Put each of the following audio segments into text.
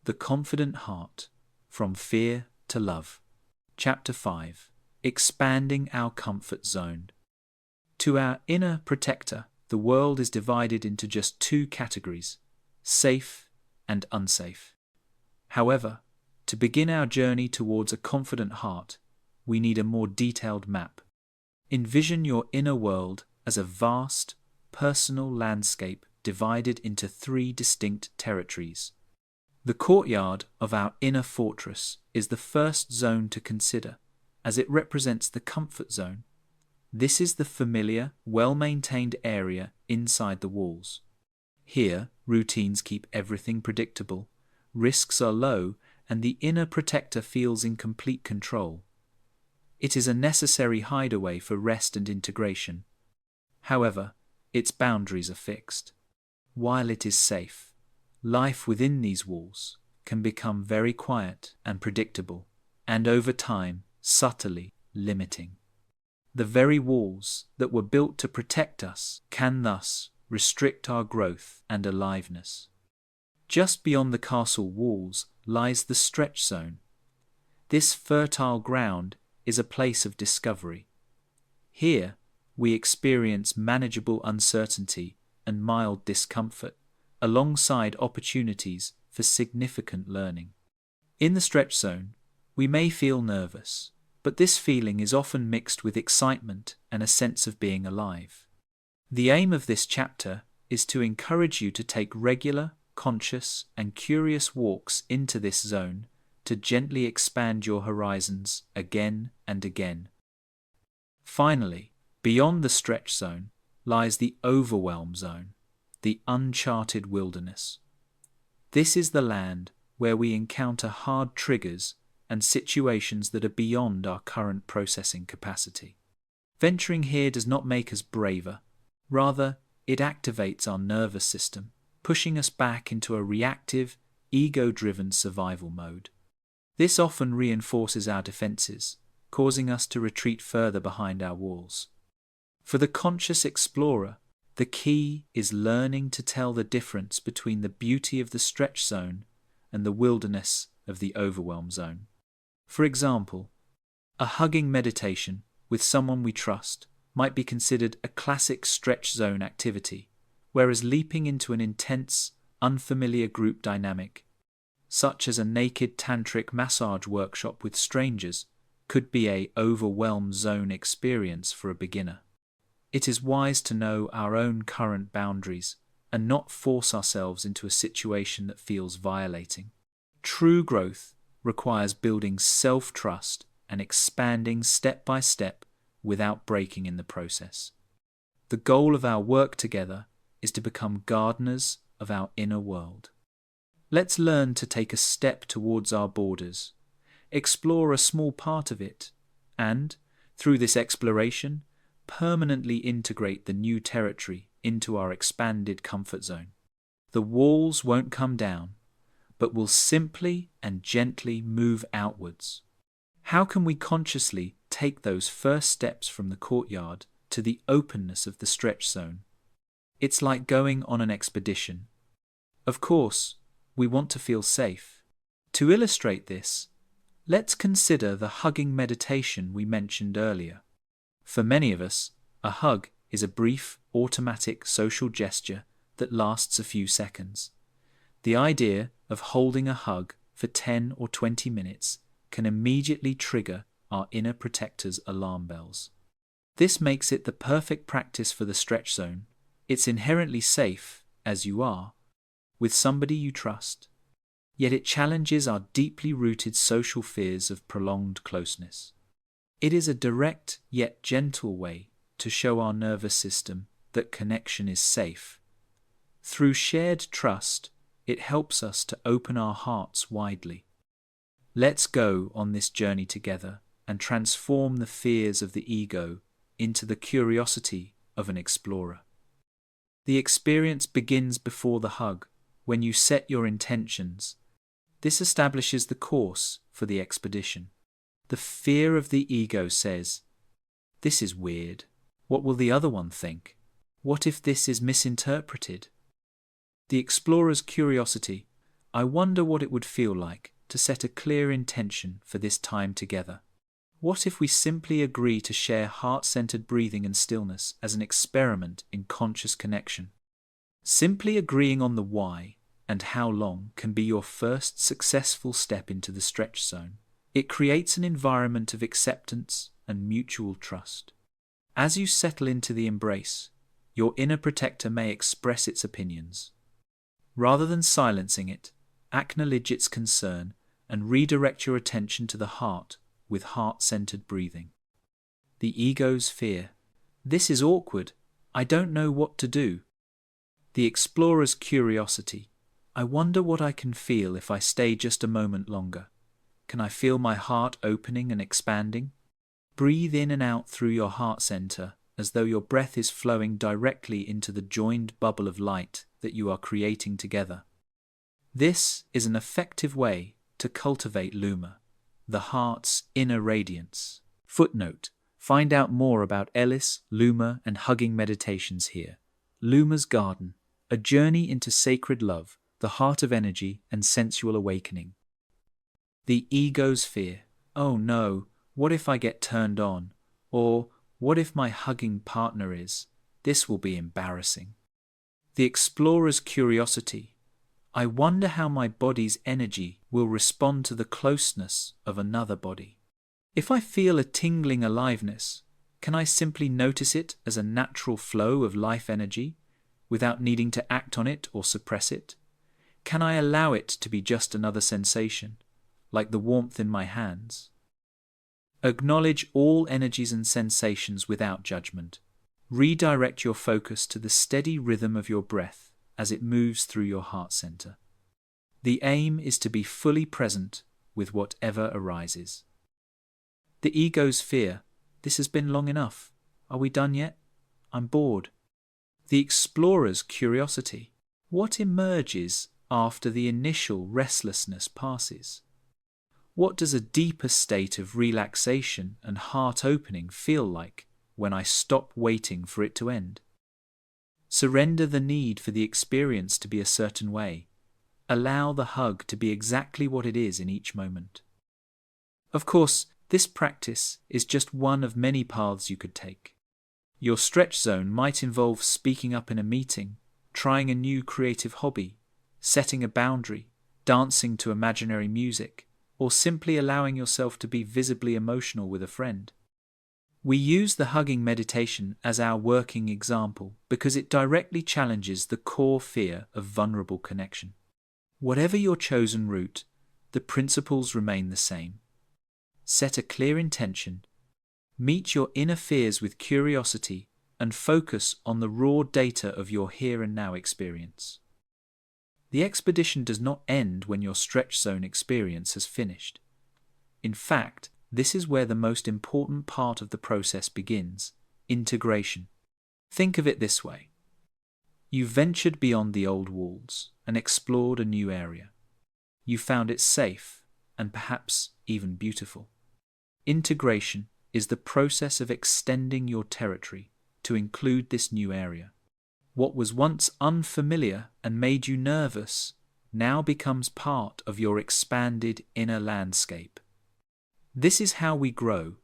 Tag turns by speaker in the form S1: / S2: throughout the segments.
S1: The Confident Heart, From Fear to Love. Chapter 5. Expanding Our Comfort Zone. To our inner protector, the world is divided into just two categories, safe and unsafe. However, to begin our journey towards a confident heart, we need a more detailed map. Envision your inner world as a vast, personal landscape divided into three distinct territories. The courtyard of our inner fortress is the first zone to consider, as it represents the comfort zone. This is the familiar, well-maintained area inside the walls. Here, routines keep everything predictable, risks are low, and the inner protector feels in complete control. It is a necessary hideaway for rest and integration. However, its boundaries are fixed. While it is safe, life within these walls can become very quiet and predictable, and over time, subtly limiting. The very walls that were built to protect us can thus restrict our growth and aliveness. Just beyond the castle walls lies the stretch zone. This fertile ground is a place of discovery. Here, we experience manageable uncertainty and mild discomfort, alongside opportunities for significant learning. In the stretch zone, we may feel nervous, but this feeling is often mixed with excitement and a sense of being alive. The aim of this chapter is to encourage you to take regular, conscious, and curious walks into this zone to gently expand your horizons again and again. Finally, beyond the stretch zone lies the overwhelm zone, the uncharted wilderness. This is the land where we encounter hard triggers and situations that are beyond our current processing capacity. Venturing here does not make us braver. Rather, it activates our nervous system, pushing us back into a reactive, ego-driven survival mode. This often reinforces our defenses, causing us to retreat further behind our walls. For the conscious explorer, the key is learning to tell the difference between the beauty of the stretch zone and the wilderness of the overwhelm zone. For example, a hugging meditation with someone we trust might be considered a classic stretch zone activity, whereas leaping into an intense, unfamiliar group dynamic, such as a naked tantric massage workshop with strangers, could be a overwhelm zone experience for a beginner. It is wise to know our own current boundaries and not force ourselves into a situation that feels violating. True growth requires building self-trust and expanding step by step without breaking in the process. The goal of our work together is to become gardeners of our inner world. Let's learn to take a step towards our borders, explore a small part of it, and, through this exploration, permanently integrate the new territory into our expanded comfort zone. The walls won't come down, but will simply and gently move outwards. How can we consciously take those first steps from the courtyard to the openness of the stretch zone? It's like going on an expedition. Of course, we want to feel safe. To illustrate this, let's consider the hugging meditation we mentioned earlier. For many of us, a hug is a brief, automatic social gesture that lasts a few seconds. The idea of holding a hug for 10 or 20 minutes can immediately trigger our inner protector's alarm bells. This makes it the perfect practice for the stretch zone. It's inherently safe, as you are, with somebody you trust, yet it challenges our deeply rooted social fears of prolonged closeness. It is a direct yet gentle way to show our nervous system that connection is safe. Through shared trust, it helps us to open our hearts widely. Let's go on this journey together and transform the fears of the ego into the curiosity of an explorer. The experience begins before the hug, when you set your intentions. This establishes the course for the expedition. The fear of the ego says, "This is weird. What will the other one think? What if this is misinterpreted?" The explorer's curiosity I wonder what it would feel like to set a clear intention for this time together. What if we simply agree to share heart-centered breathing and stillness as an experiment in conscious connection? Simply agreeing on the why and how long can be your first successful step into the stretch zone. It creates an environment of acceptance and mutual trust. As you settle into the embrace, your inner protector may express its opinions. Rather than silencing it, acknowledge its concern and redirect your attention to the heart with heart-centered breathing. The ego's fear. This is awkward. I don't know what to do. The explorer's curiosity. I wonder what I can feel if I stay just a moment longer. Can I feel my heart opening and expanding? Breathe in and out through your heart center as though your breath is flowing directly into the joined bubble of light that you are creating together. This is an effective way to cultivate Luma, the heart's inner radiance. Footnote: find out more about Ellis, Luma, and hugging meditations here. Luma's Garden, a journey into sacred love, the heart of energy and sensual awakening. The ego's fear. Oh no, what if I get turned on? Or what if my hugging partner is? This will be embarrassing. The explorer's curiosity. I wonder how my body's energy will respond to the closeness of another body. If I feel a tingling aliveness, can I simply notice it as a natural flow of life energy without needing to act on it or suppress it? Can I allow it to be just another sensation, like the warmth in my hands? Acknowledge all energies and sensations without judgment. Redirect your focus to the steady rhythm of your breath as it moves through your heart center. The aim is to be fully present with whatever arises. The ego's fear. This has been long enough. Are we done yet? I'm bored. The explorer's curiosity. What emerges after the initial restlessness passes? What does a deeper state of relaxation and heart opening feel like when I stop waiting for it to end? Surrender the need for the experience to be a certain way. Allow the hug to be exactly what it is in each moment. Of course, this practice is just one of many paths you could take. Your stretch zone might involve speaking up in a meeting, trying a new creative hobby, setting a boundary, dancing to imaginary music, or simply allowing yourself to be visibly emotional with a friend. We use the hugging meditation as our working example because it directly challenges the core fear of vulnerable connection. Whatever your chosen route, the principles remain the same. Set a clear intention, meet your inner fears with curiosity, and focus on the raw data of your here and now experience. The expedition does not end when your stretch zone experience has finished. In fact, this is where the most important part of the process begins: integration. Think of it this way. You ventured beyond the old walls and explored a new area. You found it safe and perhaps even beautiful. Integration is the process of extending your territory to include this new area. What was once unfamiliar and made you nervous now becomes part of your expanded inner landscape. This is how we grow,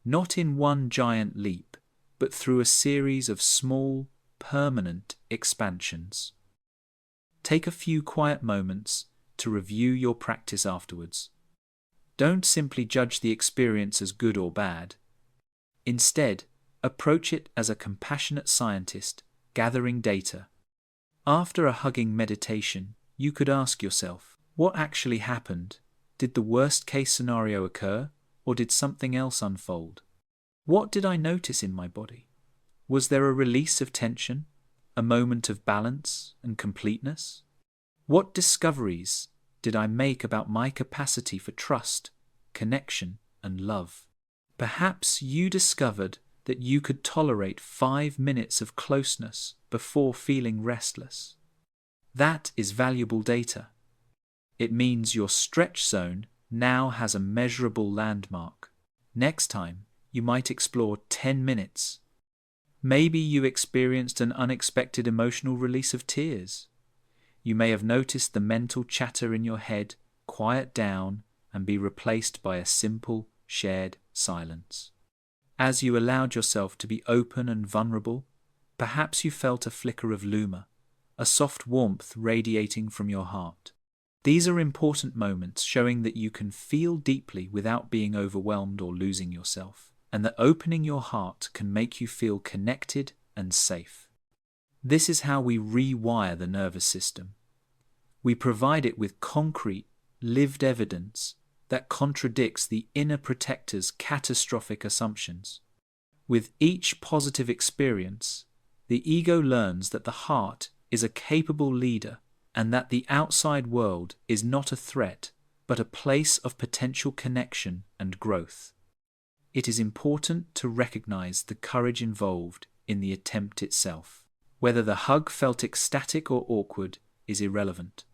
S1: not in one giant leap, but through a series of small, permanent expansions. Take a few quiet moments to review your practice afterwards. Don't simply judge the experience as good or bad. Instead, approach it as a compassionate scientist gathering data. After a hugging meditation, you could ask yourself, what actually happened? Did the worst-case scenario occur, or did something else unfold? What did I notice in my body? Was there a release of tension, a moment of balance and completeness? What discoveries did I make about my capacity for trust, connection, and love? Perhaps you discovered that you could tolerate 5 minutes of closeness before feeling restless. That is valuable data. It means your stretch zone now has a measurable landmark. Next time, you might explore 10 minutes. Maybe you experienced an unexpected emotional release of tears. You may have noticed the mental chatter in your head quiet down and be replaced by a simple, shared silence. As you allowed yourself to be open and vulnerable, perhaps you felt a flicker of luma, a soft warmth radiating from your heart. These are important moments showing that you can feel deeply without being overwhelmed or losing yourself, and that opening your heart can make you feel connected and safe. This is how we rewire the nervous system. We provide it with concrete, lived evidence that contradicts the inner protector's catastrophic assumptions. With each positive experience, the ego learns that the heart is a capable leader and that the outside world is not a threat, but a place of potential connection and growth. It is important to recognize the courage involved in the attempt itself. Whether the hug felt ecstatic or awkward is irrelevant.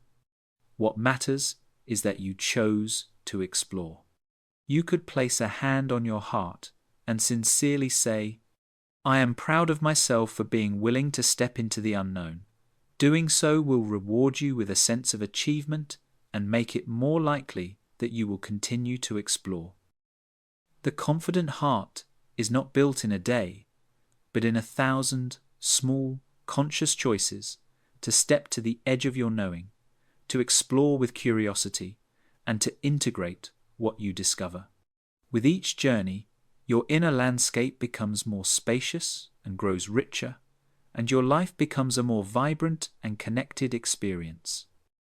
S1: What matters is that you chose to explore. You could place a hand on your heart and sincerely say, "I am proud of myself for being willing to step into the unknown. Doing so will reward you with a sense of achievement and make it more likely that you will continue to explore." The confident heart is not built in a day, but in 1,000 small, conscious choices to step to the edge of your knowing, to explore with curiosity, and to integrate what you discover. With each journey, your inner landscape becomes more spacious and grows richer, and your life becomes a more vibrant and connected experience.